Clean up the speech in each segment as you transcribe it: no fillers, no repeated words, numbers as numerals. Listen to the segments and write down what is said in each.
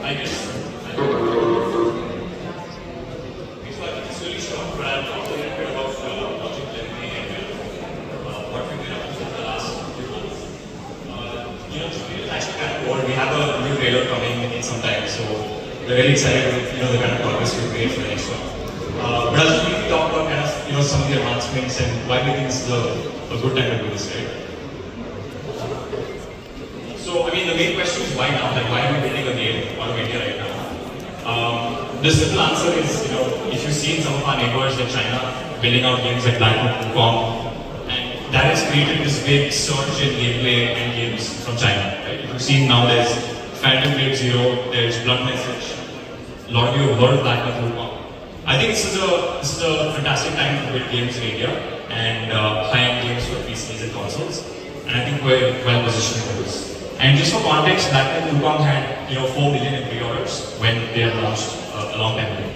I guess. So I think it's really short, but I'll talk a little bit about Project Lemonade and what we've been up to for the last few months. It's actually kind of bored. We have a new trailer coming in some time, so we're really excited with the kind of progress we've made for the next one. But I'll just briefly talk about kind of some of the advancements and why we think this is a good time to do this, right? So I mean, the main question is why now? Like, why are we building a game out of India right now? The simple answer is, if you've seen some of our neighbors in China building out games like Black Myth Wukong, and that has created this big surge in gameplay and games from China, right? If you've seen now, there's Phantom Blade Zero, there's Blood Message. A lot of you have heard of Black Myth Wukong. I think this is a fantastic time to build games in India and high-end games for PCs and consoles, and I think we're well positioned for this. And just for context, Black Myth Wukong had 4 million in pre-orders when they had launched a long time ago.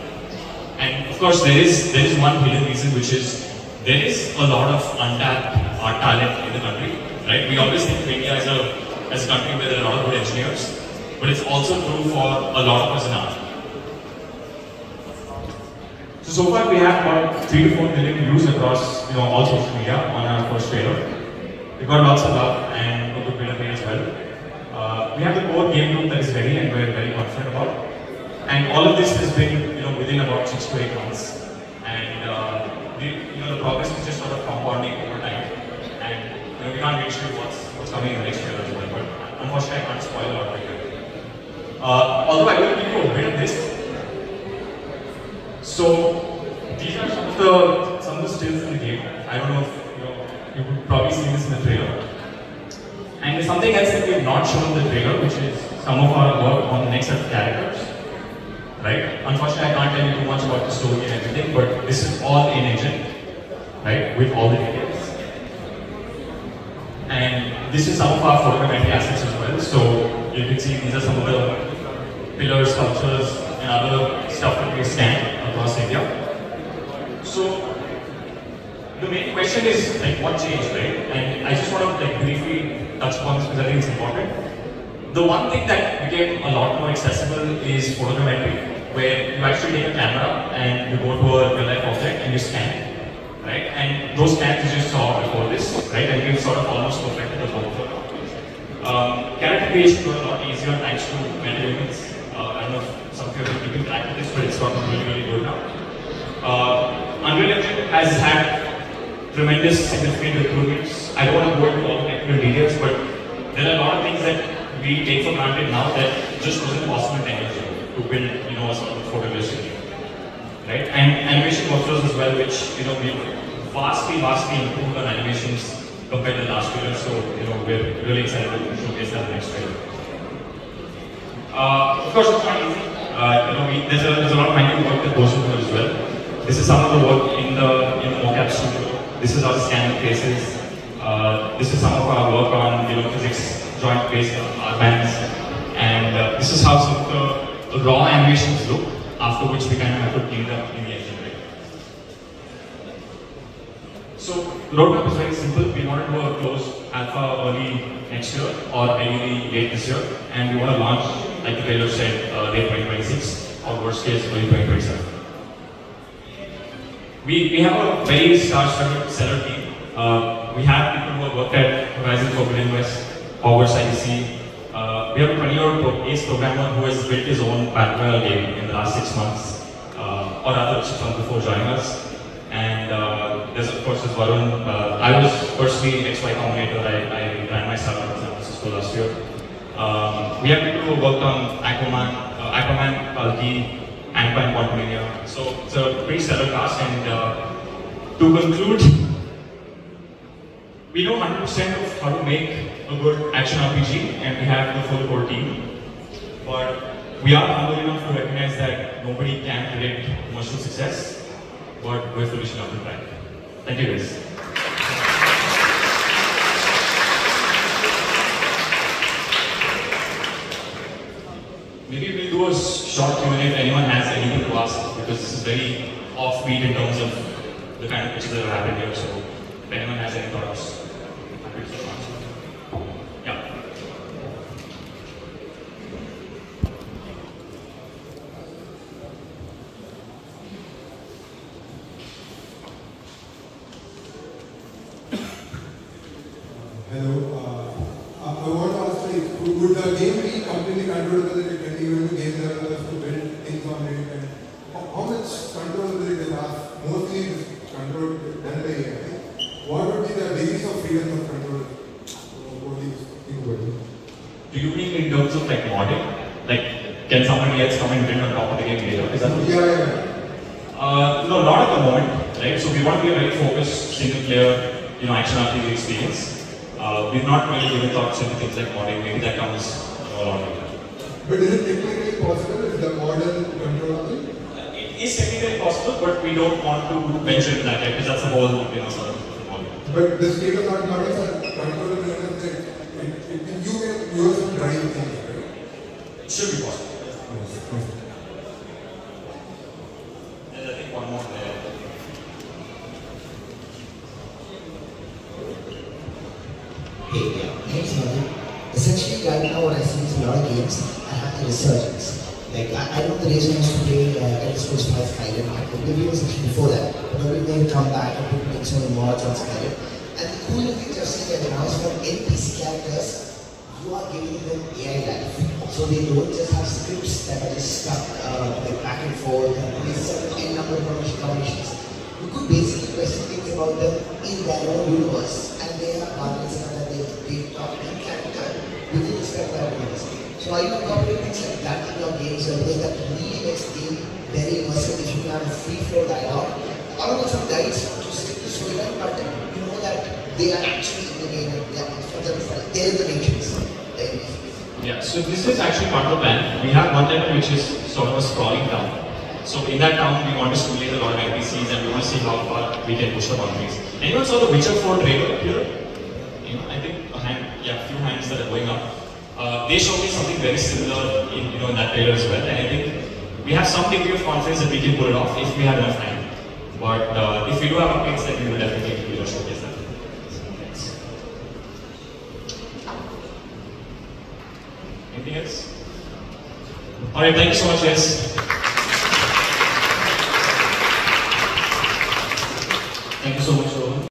And of course, there is one hidden reason, which is there is a lot of untapped art talent in the country, right? We always think of India as a country where there are a lot of good engineers, but it's also true for a lot of us in art. So far we have about 3 to 4 million views across all social media on our first trailer. We got lots of love and a good bit of hate as well. We have the core game group that is ready and we're very confident about. And all of this has been within about 6 to 8 months. And the progress is just sort of compounding over time. And we can't really show what's coming in the next year as well. But unfortunately I can't spoil a lot right now. Although I will give you a bit of this. So these are some of the stills in the game. I don't know if you could probably see this in the trailer. And there's something else that we have not shown in the trailer, which is some of our work on the next set of characters. Right? Unfortunately, I can't tell you too much about the story and everything, but this is all in engine, right? With all the details. And this is some of our photogrammetry assets as well. So you can see these are some of the pillars, sculptures, and other stuff that we scan across India. So the main question is what changed, right? And I just want to briefly touch upon this because I think it's important. The one thing that became a lot more accessible is photogrammetry, where you actually take a camera and you go to a real-life object and you scan it, right? And those scans you just saw before this, right? And we've sort of almost perfected the workflow. Character creation got a lot easier thanks to MetaHumans. I don't know if some of you have been keeping track of this, but it's gotten really, really good now. Unreal Engine has had tremendous significant improvements. I don't want to go into all the technical details, but there are a lot of things that we take for granted now that just wasn't possible 10 years ago to build, a sort of photorealistic game, right? And animation workflows as well, which we vastly improved our animations compared to last year. So we're really excited to showcase that next year. Of course, it's not easy. There's a lot of manual work that goes into it as well. This is some of the work in the mocap studio. This is how the scan faces. This is some of our work on physics joint-based armbands, and this is how some of the raw animations look. After which we kind of have to clean it up in the engine. So the roadmap is very simple. We want to do a closed alpha early next year or ideally late this year, and we want to launch, like the trailer said, late 2026 or worst case early 2027. We have a very star-studded seller team. We have people who have worked at Horizon Forbidden West, Hogwarts IDC. We have a 20-year ace programmer who has built his own battle royale game in the last 6 months, or rather 6 months before joining us. And there's of course this Varun. I was personally XY Combinator. I ran my startup in San Francisco last year. We have people who worked on Aquaman, Kalki, Ant-Man and Quantumania. So it's a pretty stellar cast, and to conclude, we know 100% of how to make a good action RPG, and we have the full core team. But we are humble enough to recognize that nobody can predict commercial success, but we're foolish enough to try. Thank you guys. Maybe we'll do a short Q&A if anyone has anything to ask, because this is very offbeat in terms of the kind of pitches that have happened here. So if anyone has any thoughts, happy to answer. Yeah. else come and build on top of the game later. Is that what? Yeah. No, not at the moment, right? So we want to be a very focused, single-player, action RPG experience. We've not really given thoughts into things like modding. Maybe that comes along later. But is it technically possible if the model controllable? It is technically possible, but we don't want to venture into that, right? Because that's the whole, sort of model. But the state of art models are controllable enough that you can use some drive things, right? It should be possible. There's, I think, one more there. Hey, thanks, Madhu. Essentially, right now what I see is a lot of games are having a resurgence. Like, I know the reason was to play Elder Scrolls 5 Skyrim, Oblivion was actually before that, but Oblivion come back and people make so many mods on Skyrim. And the cool things I've seen right now is from NPC characters, you are giving them AI life. So they don't just have scripts that are just stuck like back and forth, and they set a number of combinations. You could basically question things about them in their own universe, and they have balance that they talk in character within the spec parameters. So are you incorporating things like that in your games, because that really makes the game very immersive if you have a free flow dialogue? Or also guides to stick to storyline, but you know that they are actually in the game, they are the nations. Yeah, so this is actually part of the plan. We have one level which is sort of a sprawling town. So in that town, we want to stimulate a lot of NPCs and we want to see how far we can push the boundaries. Anyone saw the Witcher 4 trailer here? I think a few hands that are going up. They showed me something very similar in that trailer as well. And I think we have some degree of confidence that we can pull it off if we have enough time. But if we do have updates, then we will definitely showcase that. Anything else? Alright, thank you so much, guys.